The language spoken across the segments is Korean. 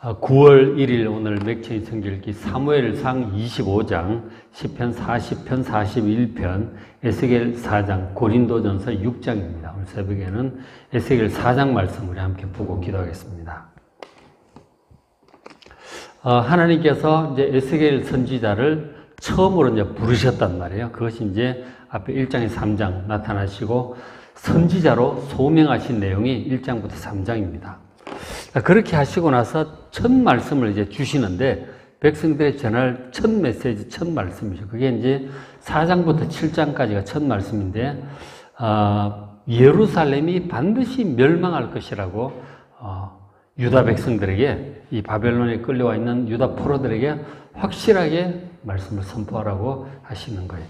9월 1일 오늘 맥체인 성경읽기 사무엘상 25장, 시편 40편, 41편, 에스겔 4장, 고린도전서 6장입니다. 오늘 새벽에는 에스겔 4장 말씀 우리 함께 보고 기도하겠습니다. 하나님께서 이제 에스겔 선지자를 처음으로 이제 부르셨단 말이에요. 그것이 이제 앞에 1장에 3장 나타나시고 선지자로 소명하신 내용이 1장부터 3장입니다. 그렇게 하시고 나서 첫 말씀을 이제 주시는데 백성들의 전할 첫 메시지, 첫 말씀이죠. 그게 이제 4장부터 7장까지가 첫 말씀인데 예루살렘이 반드시 멸망할 것이라고 유다 백성들에게, 이 바벨론에 끌려와 있는 유다 포로들에게 확실하게 말씀을 선포하라고 하시는 거예요.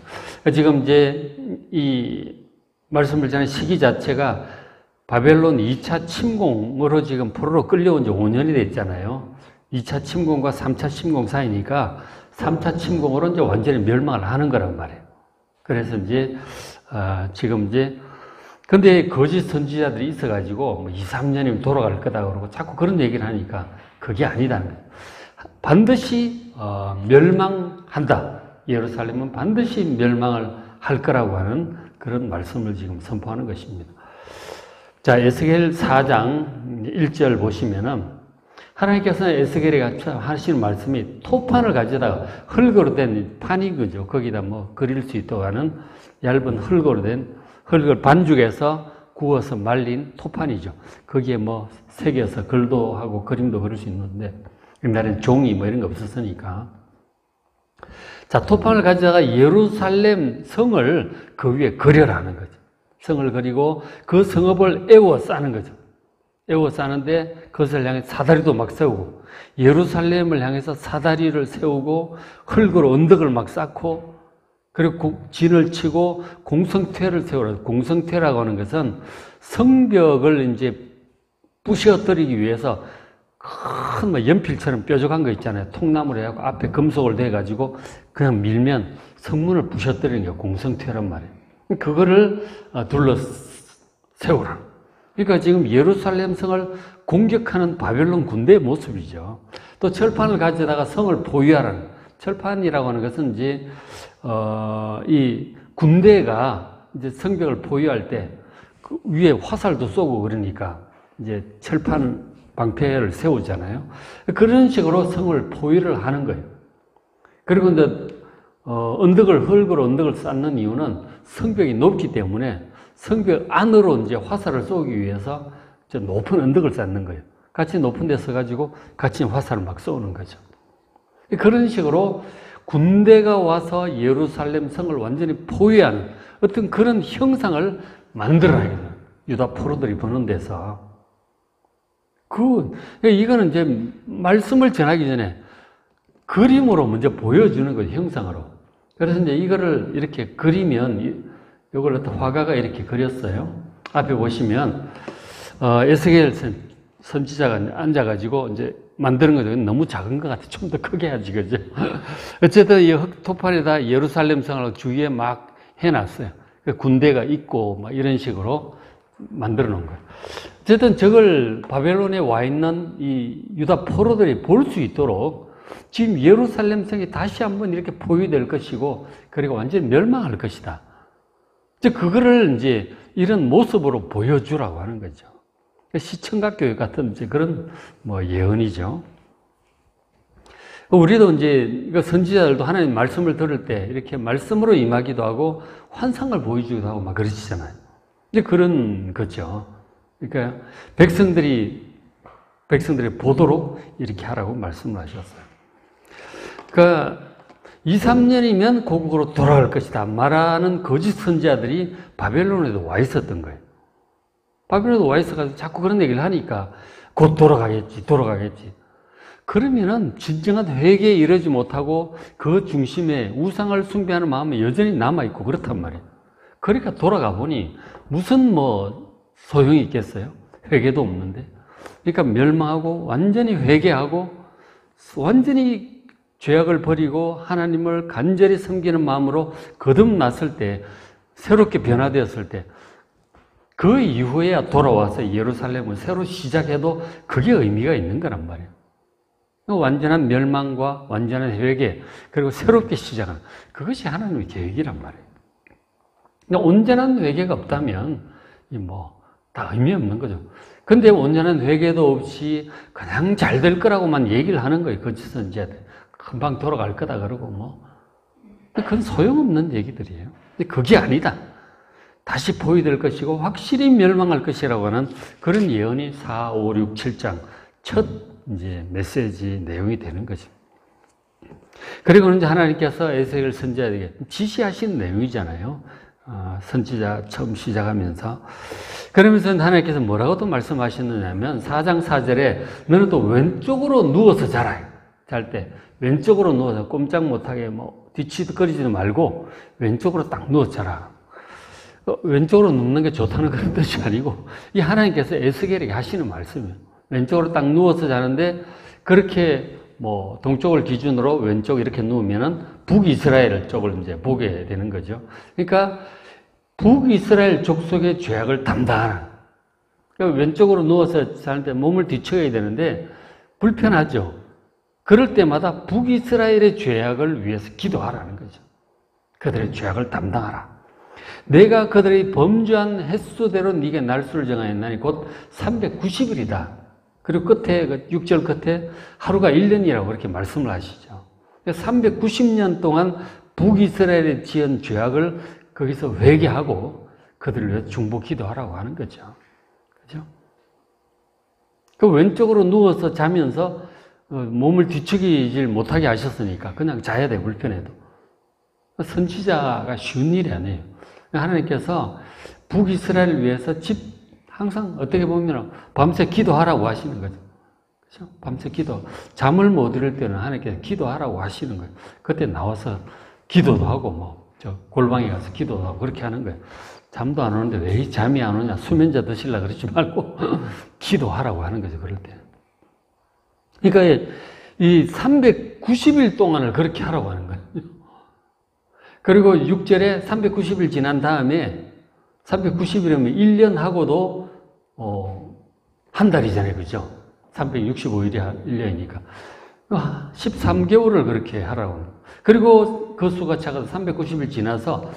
지금 이제 이 말씀을 전한 시기 자체가 바벨론 2차 침공으로 지금 포로로 끌려온 지 5년이 됐잖아요. 2차 침공과 3차 침공 사이니까 3차 침공으로 이제 완전히 멸망을 하는 거란 말이에요. 그래서 이제 지금 이제 근데 거짓 선지자들이 있어가지고 뭐 2, 3년이면 돌아갈 거다 그러고 자꾸 그런 얘기를 하니까 그게 아니다는 거예요. 반드시 멸망한다. 예루살렘은 반드시 멸망을 할 거라고 하는 그런 말씀을 지금 선포하는 것입니다. 자, 에스겔 4장 1절 보시면은 하나님께서는 에스겔에게 하시는 말씀이 토판을 가져다가 흙으로 된 판이 그죠. 거기다 뭐 그릴 수 있도록 하는 얇은 흙으로 된 흙을 반죽해서 구워서 말린 토판이죠. 거기에 뭐 새겨서 글도 하고 그림도 그릴 수 있는데 옛날엔 종이 뭐 이런 거 없었으니까. 자, 토판을 가져다가 예루살렘 성을 그 위에 그려라는 거죠. 성을 그리고 그 성읍을 에워 싸는 거죠. 에워 싸는데 그것을 향해 사다리도 막 세우고 예루살렘을 향해서 사다리를 세우고 흙으로 언덕을 막 쌓고 그리고 진을 치고 공성퇴를 세우라. 공성퇴라고 하는 것은 성벽을 이제 부셔뜨리기 위해서 큰 뭐 연필처럼 뾰족한 거 있잖아요. 통나무로 해갖고 앞에 금속을 대가지고 그냥 밀면 성문을 부셔뜨리는 게 공성퇴란 말이에요. 그거를 둘러 세우라. 그러니까 지금 예루살렘 성을 공격하는 바벨론 군대의 모습이죠. 또 철판을 가져다가 성을 보유하라는, 철판이라고 하는 것은 이제 이 군대가 이제 성벽을 보유할 때 그 위에 화살도 쏘고 그러니까 이제 철판 방패를 세우잖아요. 그런 식으로 성을 보유를 하는 거예요. 그리고 이제 흙으로 언덕을 쌓는 이유는 성벽이 높기 때문에 성벽 안으로 이제 화살을 쏘기 위해서 높은 언덕을 쌓는 거예요. 같이 높은 데 서가지고 같이 화살을 막 쏘는 거죠. 그런 식으로 군대가 와서 예루살렘 성을 완전히 포위하는 어떤 그런 형상을 만들어야겠다. 유다 포로들이 보는 데서. 이거는 이제 말씀을 전하기 전에 그림으로 먼저 보여주는 거죠, 형상으로. 그래서 이제 이거를 이렇게 그리면, 이걸 어떤 화가가 이렇게 그렸어요. 앞에 보시면, 에스겔 선지자가 앉아가지고 이제 만드는 거죠. 너무 작은 것 같아. 좀 더 크게 해야지, 그죠? 어쨌든 이 흙토판에다 예루살렘 성을 주위에 막 해놨어요. 군대가 있고, 막 이런 식으로 만들어 놓은 거예요. 어쨌든 저걸 바벨론에 와 있는 이 유다 포로들이 볼 수 있도록 지금 예루살렘 성이 다시 한번 이렇게 포위될 것이고, 그리고 완전히 멸망할 것이다. 그거를 이제 이런 모습으로 보여주라고 하는 거죠. 시청각 교육 같은 이제 그런 뭐 예언이죠. 우리도 이제 선지자들도 하나님 말씀을 들을 때 이렇게 말씀으로 임하기도 하고 환상을 보여주기도 하고 막 그러시잖아요. 이제 그런 거죠. 그러니까 백성들이 보도록 이렇게 하라고 말씀을 하셨어요. 그러니까 2, 3년이면 고국으로 돌아갈 것이다 말하는 거짓 선지자들이 바벨론에도 와 있었던 거예요. 바벨론에도 와 있어가지고 자꾸 그런 얘기를 하니까 곧 돌아가겠지. 그러면은 진정한 회개에 이르지 못하고 그 중심에 우상을 숭배하는 마음이 여전히 남아있고 그렇단 말이에요. 그러니까 돌아가 보니 무슨 뭐 소용이 있겠어요? 회개도 없는데. 그러니까 멸망하고 완전히 회개하고 완전히 죄악을 버리고 하나님을 간절히 섬기는 마음으로 거듭났을 때, 새롭게 변화되었을 때, 그 이후에야 돌아와서 예루살렘을 새로 시작해도 그게 의미가 있는 거란 말이에요. 완전한 멸망과 완전한 회개, 그리고 새롭게 시작하는, 그것이 하나님의 계획이란 말이에요. 그러니까 온전한 회개가 없다면 다 의미 없는 거죠. 근데 온전한 회개도 없이 그냥 잘 될 거라고만 얘기를 하는 거예요. 거짓은 이제 금방 돌아갈 거다 그러고 그건 소용없는 얘기들이에요. 근데 그게 아니다. 다시 포위될 것이고 확실히 멸망할 것이라고 하는 그런 예언이 4, 5, 6, 7장 첫 이제 메시지 내용이 되는 거죠. 그리고 이제 하나님께서 에스겔 선지자에게 지시하신 내용이잖아요. 선지자 처음 시작하면서. 그러면서 하나님께서 뭐라고 또 말씀하셨느냐면 4장 4절에 너는 또 왼쪽으로 누워서 자라. 잘 때 왼쪽으로 누워서 꼼짝 못하게 뒤치거리지도 말고 왼쪽으로 딱 누워서 자라. 왼쪽으로 눕는 게 좋다는 그런 뜻이 아니고 이 하나님께서 에스겔에게 하시는 말씀이에요. 왼쪽으로 딱 누워서 자는데 그렇게 동쪽을 기준으로 왼쪽 이렇게 누우면은 북이스라엘 쪽을 이제 보게 되는 거죠. 그러니까 북이스라엘 족속의 죄악을 담당하는. 그러니까 왼쪽으로 누워서 자는데 몸을 뒤쳐야 되는데 불편하죠. 그럴 때마다 북이스라엘의 죄악을 위해서 기도하라는 거죠. 그들의 죄악을 담당하라. 내가 그들이 범죄한 횟수대로 네게 날수를 정하였나니 곧 390일이다. 그리고 끝에 6절 끝에 하루가 1년이라고 그렇게 말씀을 하시죠. 390년 동안 북이스라엘에 지은 죄악을 거기서 회개하고 그들을 위해 중보 기도하라고 하는 거죠. 그죠? 그 왼쪽으로 누워서 자면서 몸을 뒤척이질 못하게 하셨으니까 그냥 자야 돼, 불편해도. 선지자가 쉬운 일이 아니에요. 하나님께서 북이스라엘을 위해서 항상 어떻게 보면 밤새 기도하라고 하시는 거죠. 그렇죠? 밤새 기도. 잠을 못 이룰 때는 하나님께서 기도하라고 하시는 거예요. 그때 나와서 기도도 하고 골방에 가서 기도도 하고 그렇게 하는 거예요. 잠도 안 오는데 왜 잠이 안 오냐? 수면제 드시려고 그러지 말고 기도하라고 하는 거죠. 그럴 때. 그러니까 이 390일 동안을 그렇게 하라고 하는 거예요. 그리고 6절에 390일 지난 다음에 390일이면 1년 하고도 한 달이잖아요. 그죠? 365일이 1년이니까. 13개월을 그렇게 하라고. 그리고 그 수가 차가서 390일 지나서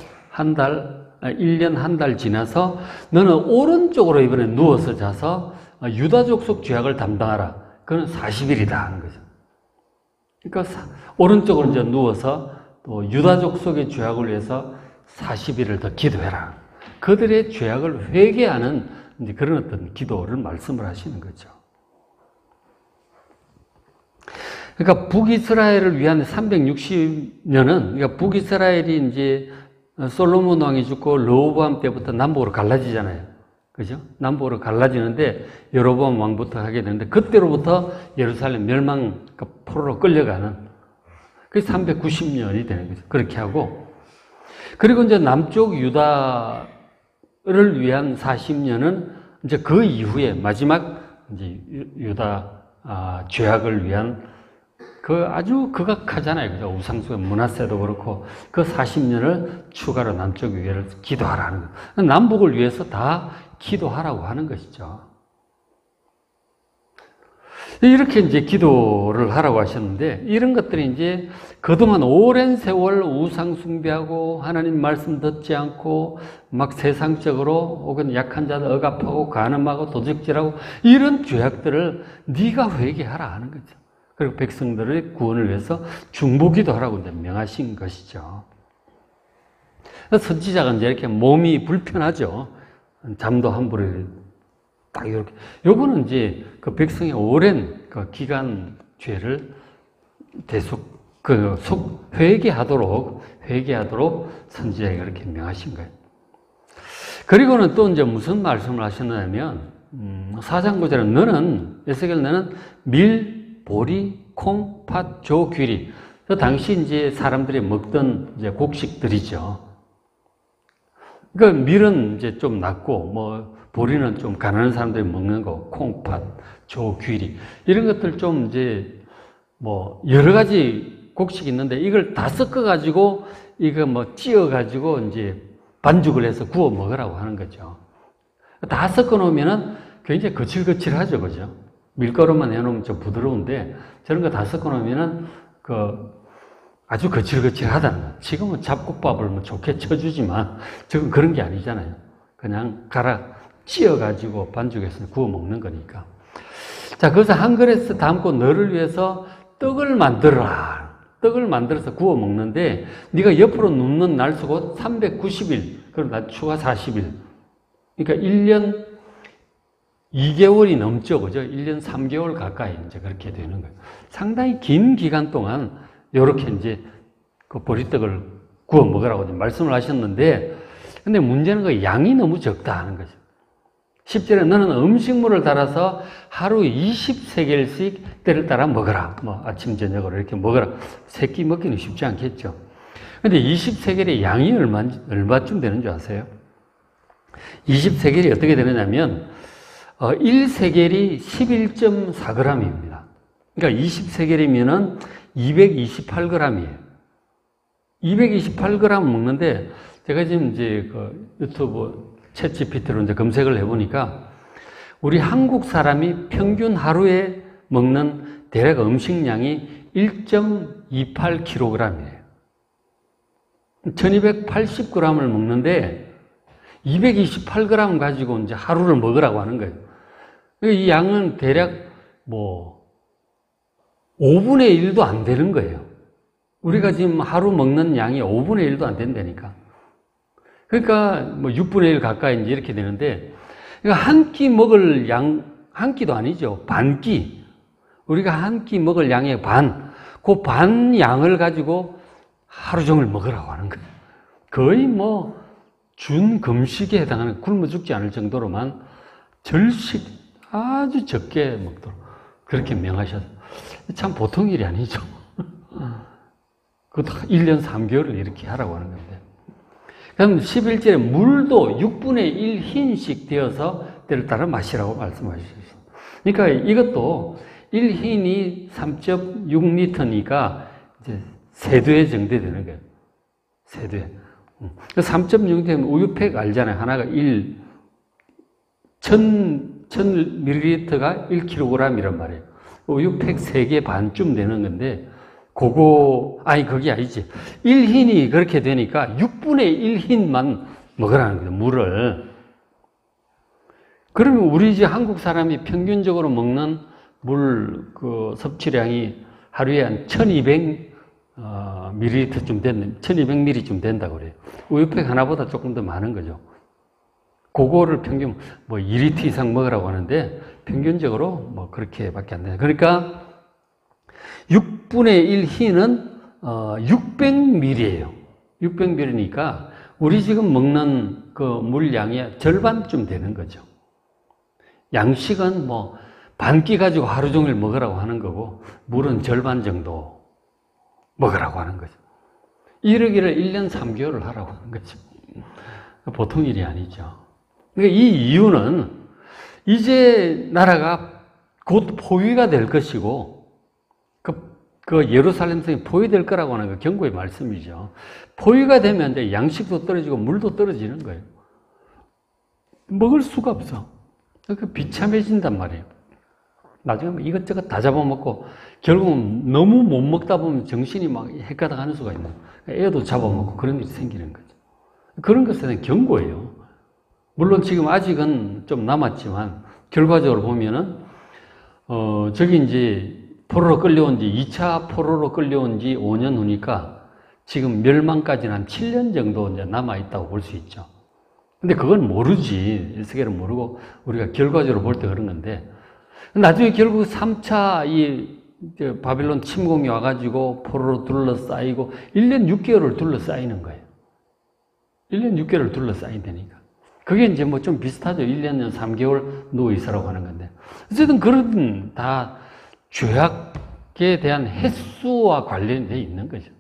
1년 한 달 지나서 너는 오른쪽으로 이번에 누워서 자서 유다 족속 죄악을 담당하라. 그건 40일이다 하는 거죠. 그러니까 오른쪽으로 이제 누워서 또 유다 족속의 죄악을 위해서 40일을 더 기도해라. 그들의 죄악을 회개하는 이제 그런 어떤 기도를 말씀을 하시는 거죠. 그러니까 북이스라엘을 위한 360년은, 그러니까 북이스라엘이 이제 솔로몬 왕이 죽고 르호보암 때부터 남북으로 갈라지잖아요. 그죠? 남북으로 갈라지는데 여로보암 왕부터 하게 되는데 그때로부터 예루살렘 멸망 포로로 끌려가는 그게 390년이 되는 거죠. 그렇게 하고 그리고 이제 남쪽 유다를 위한 40년은 이제 그 이후에 마지막 이제 유다 죄악을 위한 그 아주 극악하잖아요. 그죠? 우상숭배 므낫세도 그렇고 그 40년을 추가로 남쪽 위에를 기도하라는 거예요. 남북을 위해서 다 기도하라고 하는 것이죠. 이렇게 이제 기도를 하라고 하셨는데 이런 것들이 이제 그동안 오랜 세월 우상숭배하고 하나님 말씀 듣지 않고 막 세상적으로 혹은 약한 자들 억압하고 간음하고 도적질하고 이런 죄악들을 네가 회개하라 하는 거죠. 그리고 백성들의 구원을 위해서 중보기도 하라고 이제 명하신 것이죠. 선지자가 이제 이렇게 몸이 불편하죠. 잠도 함부로 딱 이렇게. 요거는 이제 그 백성의 오랜 그 기간 죄를 회개하도록 선지자가 이렇게 명하신 거예요. 그리고는 또 이제 무슨 말씀을 하셨냐면, 4장 9절에 너는, 에스겔 너는 밀, 보리, 콩, 팥, 조, 귀리. 그 당시 이제 사람들이 먹던 이제 곡식들이죠. 그러니까 밀은 이제 좀 낮고, 보리는 좀 가난한 사람들이 먹는 거, 콩, 팥, 조, 귀리. 이런 것들 좀 이제 여러 가지 곡식이 있는데 이걸 다 섞어가지고 이거 찌어가지고 이제 반죽을 해서 구워 먹으라고 하는 거죠. 다 섞어 놓으면은 굉장히 거칠거칠하죠. 그죠? 밀가루만 해놓으면 좀 부드러운데 저런 거 다 섞어 놓으면은 아주 거칠거칠하다는 거예요. 지금은 잡곡밥을 뭐 좋게 쳐주지만 지금 그런 게 아니잖아요. 그냥 갈아 찧어가지고 반죽해서 구워 먹는 거니까. 자, 그래서 한 그릇에 담고 너를 위해서 떡을 만들어라. 떡을 만들어서 구워 먹는데 네가 옆으로 눕는 날수가 390일, 그럼 나 추가 40일. 그러니까 1년 2개월이 넘죠. 그죠? 1년 3개월 가까이 이제 그렇게 되는 거예요. 상당히 긴 기간 동안 이렇게 이제 그 보리떡을 구워 먹으라고 말씀을 하셨는데, 근데 문제는 그 양이 너무 적다 하는 거죠. 10절에 너는 음식물을 달아서 하루 20세겔씩 때를 따라 먹어라. 뭐 아침 저녁으로 이렇게 먹어라. 세 끼 먹기는 쉽지 않겠죠. 근데 20세겔의 양이 얼마쯤 되는 줄 아세요? 20세겔이 어떻게 되느냐면 1세겔이 11.4g입니다. 그러니까 20세겔이면은 228g이에요. 228g 먹는데 제가 지금 이제 그 유튜브 챗GPT로 이제 검색을 해보니까 우리 한국 사람이 평균 하루에 먹는 대략 음식량이 1.28kg이에요. 1280g을 먹는데 228g 가지고 이제 하루를 먹으라고 하는 거예요. 이 양은 대략 뭐 5분의 1도 안 되는 거예요. 우리가 지금 하루 먹는 양이 5분의 1도 안 된다니까. 그러니까 뭐 6분의 1 가까이 이제 이렇게 되는데, 그러니까 한 끼 먹을 양, 한 끼도 아니죠. 반 끼. 우리가 한 끼 먹을 양의 반, 그 반 양을 가지고 하루 종일 먹으라고 하는 거예요. 거의 뭐 준금식에 해당하는, 굶어 죽지 않을 정도로만 절식 아주 적게 먹도록 그렇게 명하셨어요. 참 보통 일이 아니죠. 그것도 1년 3개월을 이렇게 하라고 하는 건데. 그럼 11절에 물도 6분의 1 흰씩 되어서 때를 따라 마시라고 말씀하셨어요. 그러니까 이것도 1흰이 3.6리터니까 이제 세두에 정도되는 거예요. 세두에. 3.6되면 우유팩 알잖아요. 하나가 1000ml가 1kg이란 말이에요. 우유팩 3개 반쯤 되는 건데, 그게 아니지. 1흰이 그렇게 되니까 6분의 1흰만 먹으라는 거예요, 물을. 그러면 우리 이제 한국 사람이 평균적으로 먹는 물 섭취량이 하루에 한 1200ml쯤 된다, 1200ml쯤 된다고 그래요. 우유팩 하나보다 조금 더 많은 거죠. 그거를 평균 뭐 2리터 이상 먹으라고 하는데 평균적으로 뭐 그렇게밖에 안 돼요. 그러니까 6분의 1 흰은 600ml예요. 600ml니까 우리 지금 먹는 그 물량의 절반쯤 되는 거죠. 양식은 뭐 반 끼 가지고 하루 종일 먹으라고 하는 거고, 물은 절반 정도 먹으라고 하는 거죠. 이러기를 1년 3개월을 하라고 하는 거죠. 보통 일이 아니죠. 그러니까 이 이유는 이제 나라가 곧 포위가 될 것이고, 그 예루살렘 성이 포위될 거라고 하는 그 경고의 말씀이죠. 포위가 되면 이제 양식도 떨어지고 물도 떨어지는 거예요. 먹을 수가 없어. 그러니까 비참해진단 말이에요. 나중에 이것저것 다 잡아먹고 결국은 너무 못 먹다 보면 정신이 막 헷가닥 하는 수가 있는 거예요. 애도 잡아먹고 그런 일이 생기는 거죠. 그런 것에 경고예요. 물론 지금 아직은 좀 남았지만 결과적으로 보면은 저기 이제 포로로 끌려온 지 2차 포로로 끌려온 지 5년 후니까 지금 멸망까지는 한 7년 정도 이제 남아있다고 볼 수 있죠. 근데 그건 모르지. 에스겔은 모르고 우리가 결과적으로 볼 때 그런 건데, 나중에 결국 3차 이 바빌론 침공이 와가지고 포로로 둘러싸이고 1년 6개월을 둘러싸이는 거예요. 1년 6개월을 둘러싸인다니까. 그게 이제 뭐 좀 비슷하죠. 1년 3개월 누워있으라고 하는 건데. 어쨌든 그런 다 죄악에 대한 횟수와 관련되어 있는 거죠.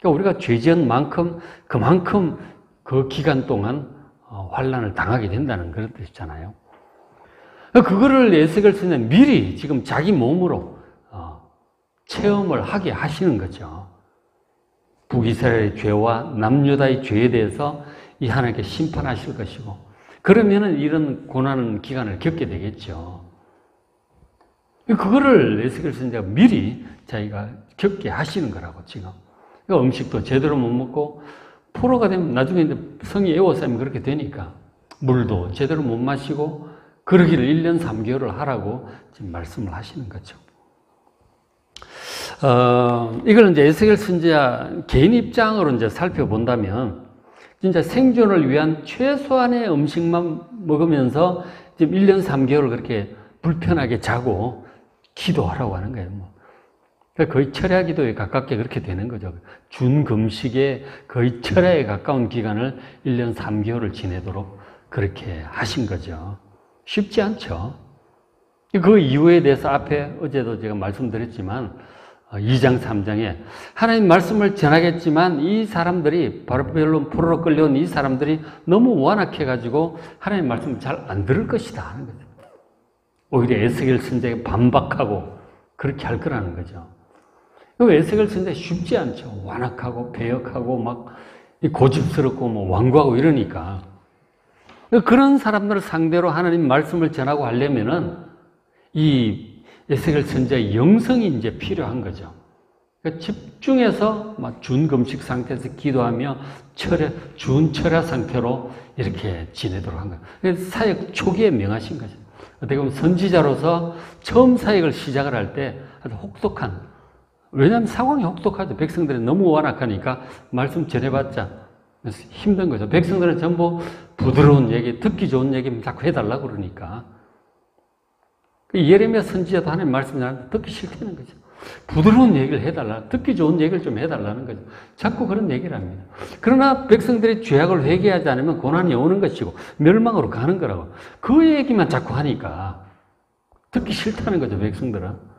그러니까 우리가 죄 지은 만큼 그만큼 그 기간 동안 환난을 당하게 된다는 그런 뜻이잖아요. 그거를 에스겔서는 미리 지금 자기 몸으로 체험을 하게 하시는 거죠. 북이스라엘의 죄와 남유다의 죄에 대해서 이 하나님께 심판하실 것이고, 그러면은 이런 고난 기간을 겪게 되겠죠. 그거를 에스겔 선지자가 미리 자기가 겪게 하시는 거라고, 지금. 그러니까 음식도 제대로 못 먹고, 포로가 되면 나중에 이제 성이 에워싸면 그렇게 되니까, 물도 제대로 못 마시고, 그러기를 1년 3개월을 하라고 지금 말씀을 하시는 거죠. 이걸 이제 에스겔 선지자 개인 입장으로 이제 살펴본다면, 진짜 생존을 위한 최소한의 음식만 먹으면서 지금 1년 3개월 그렇게 불편하게 자고 기도하라고 하는 거예요. 거의 철야 기도에 가깝게 그렇게 되는 거죠. 준금식에 거의 철야에 가까운 기간을 1년 3개월을 지내도록 그렇게 하신 거죠. 쉽지 않죠. 그 이유에 대해서 앞에 어제도 제가 말씀드렸지만 2장 3장에 하나님 말씀을 전하겠지만 이 사람들이 바벨론 포로로 끌려온 이 사람들이 너무 완악해가지고 하나님 말씀을 잘 안 들을 것이다 하는 거죠. 오히려 에스겔 선지자에게 반박하고 그렇게 할 거라는 거죠. 에스겔 선지자 쉽지 않죠. 완악하고 배역하고 막 고집스럽고 뭐 완고하고 이러니까. 그런 사람들을 상대로 하나님 말씀을 전하고 하려면은 이 에스겔 선지자의 영성이 이제 필요한 거죠. 그러니까 집중해서 막 준금식 상태에서 기도하며 준철야 상태로 이렇게 지내도록 한 거예요. 사역 초기에 명하신 거죠. 어떻게 보면 선지자로서 처음 사역을 시작을 할 때 아주 혹독한, 왜냐하면 상황이 혹독하죠. 백성들이 너무 완악하니까 말씀 전해봤자 힘든 거죠. 백성들은 전부 부드러운 얘기, 듣기 좋은 얘기 자꾸 해달라고 그러니까. 예레미야 선지자도 하나님 말씀 전하는데 듣기 싫다는 거죠. 부드러운 얘기를 해달라, 듣기 좋은 얘기를 좀 해달라는 거죠. 자꾸 그런 얘기를 합니다. 그러나 백성들이 죄악을 회개하지 않으면 고난이 오는 것이고 멸망으로 가는 거라고. 그 얘기만 자꾸 하니까 듣기 싫다는 거죠, 백성들은.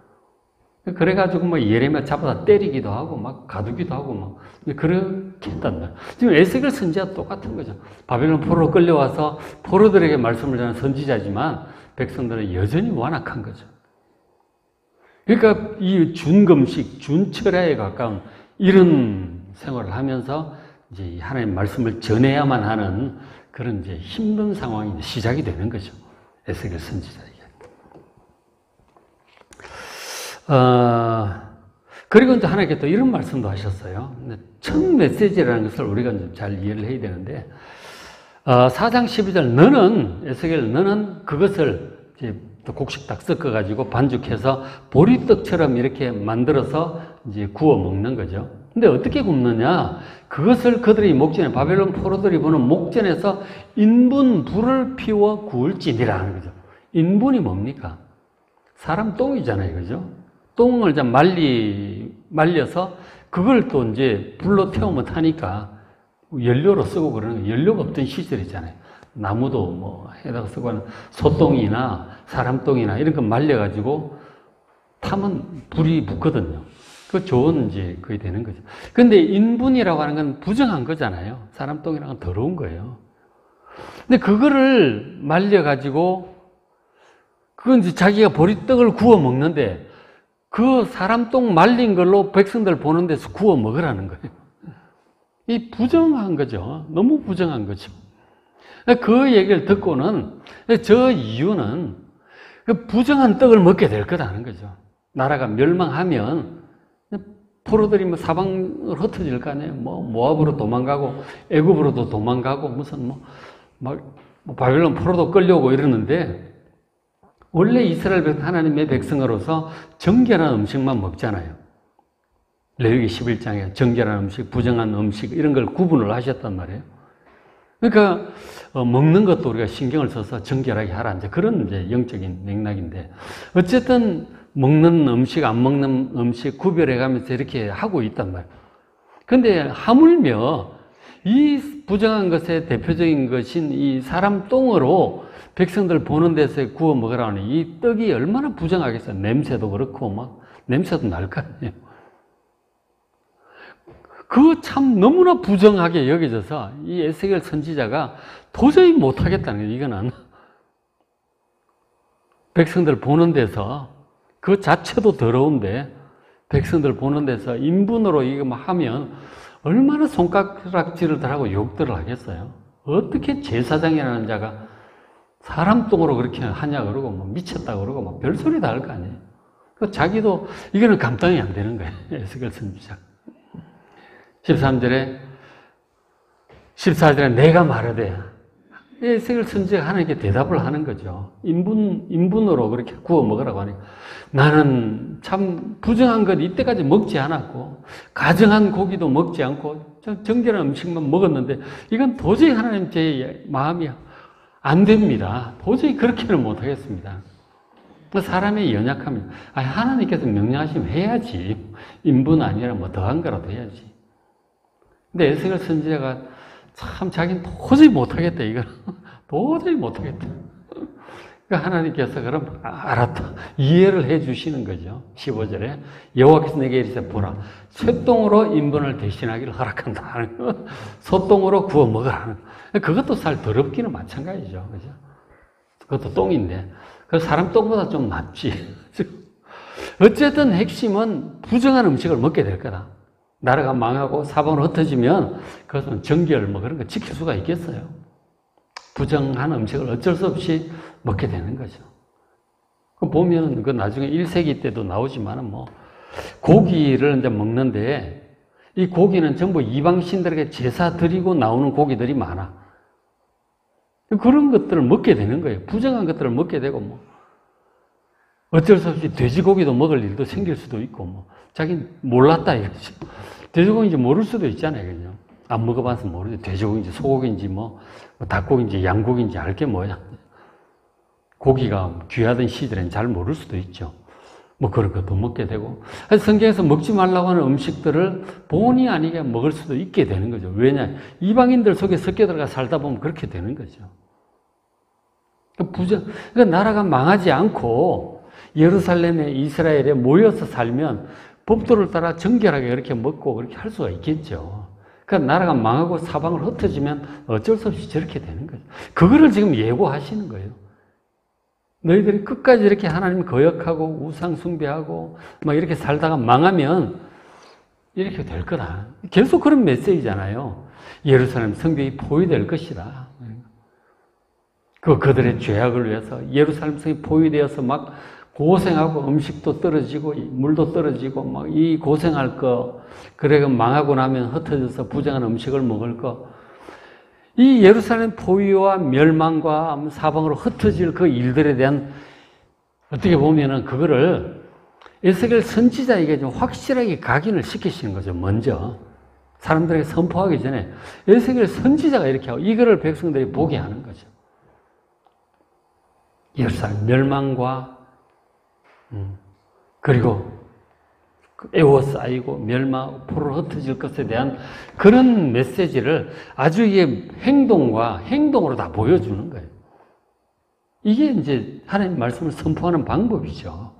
그래가지고 뭐 예레미야 잡아다 때리기도 하고 막 가두기도 하고 막 그렇게 했단 말이에요. 지금 에스겔 선지자 똑같은 거죠. 바벨론 포로로 끌려와서 포로들에게 말씀을 전하는 선지자지만 백성들은 여전히 완악한 거죠. 그러니까 이 준금식, 준철야에 가까운 이런 생활을 하면서 이제 하나님 말씀을 전해야만 하는 그런 이제 힘든 상황이 시작이 되는 거죠. 에스겔 선지자에게. 그리고 이제 하나님께 또 이런 말씀도 하셨어요. 첫 메시지라는 것을 우리가 이제 잘 이해를 해야 되는데, 4장 12절, 너는, 에스겔, 너는 그것을 이제 또 곡식딱 섞어가지고 반죽해서 보리떡처럼 이렇게 만들어서 이제 구워 먹는 거죠. 근데 어떻게 굽느냐? 그것을 그들이 목전에, 바벨론 포로들이 보는 목전에서 인분 불을 피워 구울지니라 하는 거죠. 인분이 뭡니까? 사람 똥이잖아요. 그죠? 똥을 좀 말려서 그걸 또 이제 불로 태우면 타니까 연료로 쓰고 그러는 거예요. 연료가 없던 시절이잖아요. 나무도 뭐 해다가 쓰고 하는 소똥이나 사람 똥이나 이런 거 말려가지고 타면 불이 붙거든요. 그 좋은 이제 그게 되는 거죠. 근데 인분이라고 하는 건 부정한 거잖아요. 사람 똥이라는 건 더러운 거예요. 근데 그거를 말려가지고 그건 이제 자기가 보리떡을 구워 먹는데 그 사람 똥 말린 걸로 백성들 보는 데서 구워 먹으라는 거예요. 이 부정한 거죠. 너무 부정한 거죠. 그 얘기를 듣고는 저 이유는 그 부정한 떡을 먹게 될 거다는 거죠. 나라가 멸망하면 포로들이 뭐 사방으로 흩어질 거 아니에요. 뭐 모압으로 도망가고 애굽으로도 도망가고 무슨 뭐 바벨론 포로도 끌려오고 이러는데 원래 이스라엘 백성 하나님의 백성으로서 정결한 음식만 먹잖아요. 레위기 11장에 정결한 음식, 부정한 음식 이런 걸 구분을 하셨단 말이에요. 그러니까 먹는 것도 우리가 신경을 써서 정결하게 하라 이제 그런 이제 영적인 맥락인데 어쨌든 먹는 음식, 안 먹는 음식 구별해 가면서 이렇게 하고 있단 말이에요. 근데 하물며 이 부정한 것의 대표적인 것인 이 사람 똥으로 백성들 보는 데서 구워 먹으라니 이 떡이 얼마나 부정하겠어요. 냄새도 그렇고 막 냄새도 날 거 아니에요. 그 참 너무나 부정하게 여겨져서 이 에스겔 선지자가 도저히 못하겠다는 거예요. 이거는 백성들 보는 데서 그 자체도 더러운데 백성들 보는 데서 인분으로 이거 하면 얼마나 손가락질을 하고 욕들을 하겠어요. 어떻게 제사장이라는 자가 사람 똥으로 그렇게 하냐 그러고 뭐 미쳤다 그러고 막 별소리 다 할 거 아니에요. 자기도 이거는 감당이 안 되는 거예요. 에스겔 선지자. 13절에 14절에 내가 말하되 에스겔 선지자가 하나님께 대답을 하는 거죠. 인분으로 그렇게 구워 먹으라고 하니까 나는 참 부정한 것 이때까지 먹지 않았고 가정한 고기도 먹지 않고 정결한 음식만 먹었는데 이건 도저히 하나님 제 마음이 안 됩니다. 도저히 그렇게는 못하겠습니다. 사람의 연약함이 하나님께서 명령하시면 해야지. 인분 아니라 뭐 더한 거라도 해야지. 근데 에스겔 선지자가 참 자기는 도저히 못하겠다. 이거 도저히 못하겠다. 그러니까 하나님께서 그럼 알았다. 이해를 해 주시는 거죠. 15절에 여호와께서 내게 이르시되 보라 쇠똥으로 인분을 대신하기를 허락한다 하는 거. 소똥으로 구워 먹으라는 거. 그것도 살 더럽기는 마찬가지죠. 그죠? 그것도 똥인데 그 사람 똥보다 좀 낫지. 어쨌든 핵심은 부정한 음식을 먹게 될 거다. 나라가 망하고 사방으로 흩어지면 그것은 정결 뭐 그런 거 지킬 수가 있겠어요. 부정한 음식을 어쩔 수 없이 먹게 되는 거죠. 그 보면 그 나중에 1세기 때도 나오지만은 뭐 고기를 이제 먹는데 이 고기는 전부 이방신들에게 제사 드리고 나오는 고기들이 많아. 그런 것들을 먹게 되는 거예요. 부정한 것들을 먹게 되고 뭐 어쩔 수 없이 돼지고기도 먹을 일도 생길 수도 있고 뭐 자기는 몰랐다 이거죠. 돼지고기인지 모를 수도 있잖아요. 그죠? 안 먹어봐서 모르지. 돼지고기인지 소고기인지 뭐 닭고기인지 양고기인지 알 게 뭐야. 고기가 귀하던 시절엔 잘 모를 수도 있죠. 뭐 그런 것도 먹게 되고 성경에서 먹지 말라고 하는 음식들을 본의 아니게 먹을 수도 있게 되는 거죠. 왜냐? 이방인들 속에 섞여 들어가 살다 보면 그렇게 되는 거죠. 그러니까 나라가 망하지 않고 예루살렘에 이스라엘에 모여서 살면 법도를 따라 정결하게 그렇게 먹고 그렇게 할 수가 있겠죠. 그러니까 나라가 망하고 사방으로 흩어지면 어쩔 수 없이 저렇게 되는 거죠. 그거를 지금 예고하시는 거예요. 너희들이 끝까지 이렇게 하나님 거역하고 우상 숭배하고 막 이렇게 살다가 망하면 이렇게 될 거다. 계속 그런 메시지잖아요. 예루살렘 성벽이 포위될 것이다. 그들의 죄악을 위해서 예루살렘 성이 포위되어서 막 고생하고 음식도 떨어지고 물도 떨어지고 막 이 고생할 거 그래 망하고 나면 흩어져서 부정한 음식을 먹을 거 이 예루살렘 포위와 멸망과 사방으로 흩어질 그 일들에 대한 어떻게 보면은 그거를 에스겔 선지자에게 좀 확실하게 각인을 시키시는 거죠. 먼저 사람들에게 선포하기 전에 에스겔 선지자가 이렇게 하고 이거를 백성들이 보게 하는 거죠. 예루살렘 멸망과 그리고 에워싸이고 멸망, 포로로 흩어질 것에 대한 그런 메시지를 아주 이게 행동으로 다 보여주는 거예요. 이게 이제 하나님 말씀을 선포하는 방법이죠.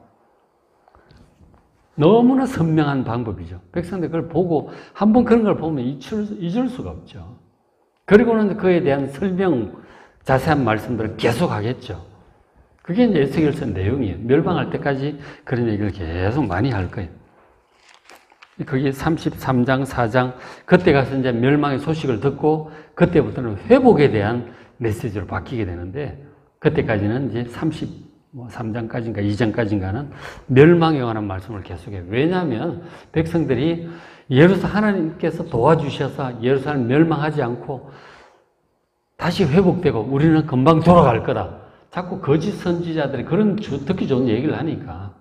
너무나 선명한 방법이죠. 백성들 그걸 보고 한번 그런 걸 보면 잊을 수가 없죠. 그리고는 그에 대한 설명, 자세한 말씀들을 계속 하겠죠. 그게 이제 에스겔서 내용이에요. 멸망할 때까지 그런 얘기를 계속 많이 할 거예요. 그게 33장, 4장, 그때 가서 이제 멸망의 소식을 듣고, 그때부터는 회복에 대한 메시지로 바뀌게 되는데, 그때까지는 이제 33장까지인가 2장까지인가는 멸망에 관한 말씀을 계속해요. 왜냐하면 백성들이 하나님께서 도와주셔서 예루살렘 멸망하지 않고 다시 회복되고 우리는 금방 돌아갈 거다. 자꾸 거짓 선지자들이 그런 듣기 좋은 얘기를 하니까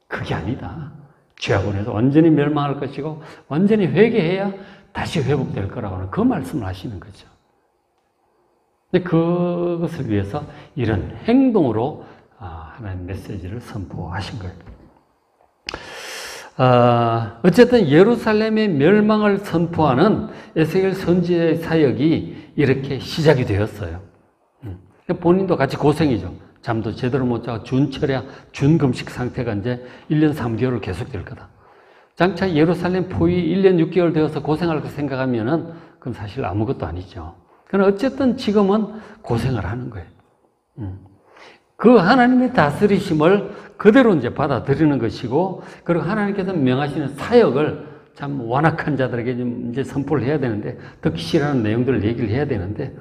그게 아니다. 죄악으로 해서 완전히 멸망할 것이고 완전히 회개해야 다시 회복될 거라고 하는 그 말씀을 하시는 거죠. 근데 그것을 위해서 이런 행동으로 하나님 메시지를 선포하신 거예요. 어쨌든 예루살렘의 멸망을 선포하는 에스겔 선지자의 사역이 이렇게 시작이 되었어요. 본인도 같이 고생이죠. 잠도 제대로 못 자고 준철야, 준금식 상태가 이제 1년 3개월을 계속될 거다. 장차 예루살렘 포위 1년 6개월 되어서 고생할 거 생각하면은 그건 사실 아무것도 아니죠. 그러나 어쨌든 지금은 고생을 하는 거예요. 그 하나님의 다스리심을 그대로 이제 받아들이는 것이고, 그리고 하나님께서 명하시는 사역을 참 완악한 자들에게 좀 이제 선포를 해야 되는데, 듣기 싫어하는 내용들을 얘기를 해야 되는데,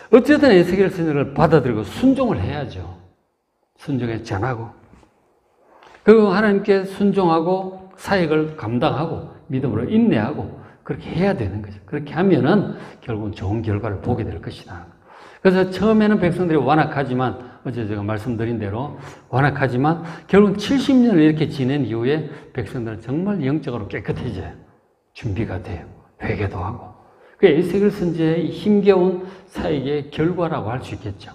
어쨌든 에스겔 선지자를 받아들이고 순종을 해야죠. 순종에 전하고. 그리고 하나님께 순종하고 사역을 감당하고 믿음으로 인내하고 그렇게 해야 되는 거죠. 그렇게 하면은 결국은 좋은 결과를 보게 될 것이다. 그래서 처음에는 백성들이 완악하지만, 어제 제가 말씀드린 대로 완악하지만 결국은 70년을 이렇게 지낸 이후에 백성들은 정말 영적으로 깨끗해져요. 준비가 돼요. 회개도 하고. 그 에스겔 선지자의 힘겨운 사역의 결과라고 할 수 있겠죠.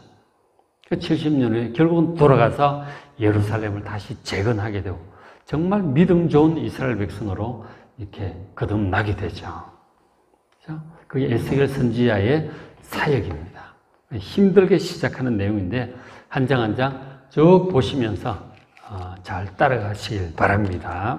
그 70년 후에 결국은 돌아가서 예루살렘을 다시 재건하게 되고 정말 믿음 좋은 이스라엘 백성으로 이렇게 거듭나게 되죠. 그게 에스겔 선지자의 사역입니다. 힘들게 시작하는 내용인데 한 장 한 장 쭉 보시면서 잘 따라가시길 바랍니다.